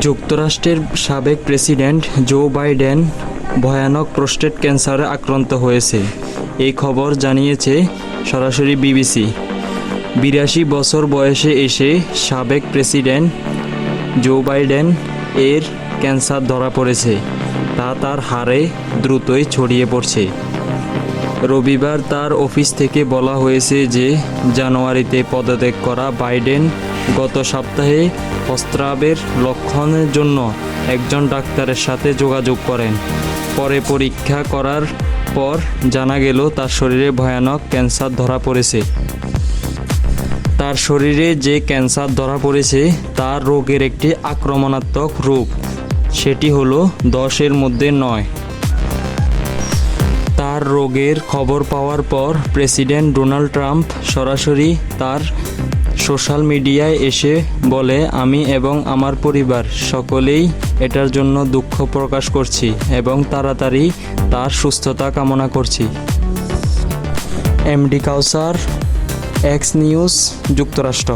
যুক্তরাষ্ট্রের সাবেক president Joe Biden ভয়ানক প্রোস্টেট ক্যান্সারে আক্রান্ত হয়েছে। এই খবর জানিয়েছে সরাসরি বিবিসি। ৮২ বছর বয়সে এসে সাবেক প্রেসিডেন্ট জো বাইডেন এর ক্যান্সার ধরা পড়েছে, তা তার হাড়ে দ্রুতই ছড়িয়ে পড়ছে। রবিবার তার অফিস থেকে বলা হয়েছে যে জানুয়ারিতে পদত্যাগ করা বাইডেন গত সপ্তাহে প্রস্রাবের লক্ষণের জন্য একজন ডাক্তারের সাথে যোগাযোগ করেন। পরে পরীক্ষা করার পর জানা গেল তার শরীরে ভয়ানক ক্যান্সার ধরা পড়েছে। তার শরীরে যে ক্যান্সার ধরা পড়েছে তার রোগের একটি আক্রমণাত্মক রূপ, সেটি হলো 10-এর মধ্যে 9। তার রোগের খবর পাওয়ার পর প্রেসিডেন্ট ডোনাল্ড ট্রাম্প সরাসরি তার সোশ্যাল মিডিয়ায় এসে বলে, আমি এবং আমার পরিবার সকলেই এটার জন্য দুঃখ প্রকাশ করছি এবং তাড়াতাড়ি তার সুস্থতা কামনা করছি। এমডি কাউসার, এক্স নিউজ, যুক্তরাষ্ট্র।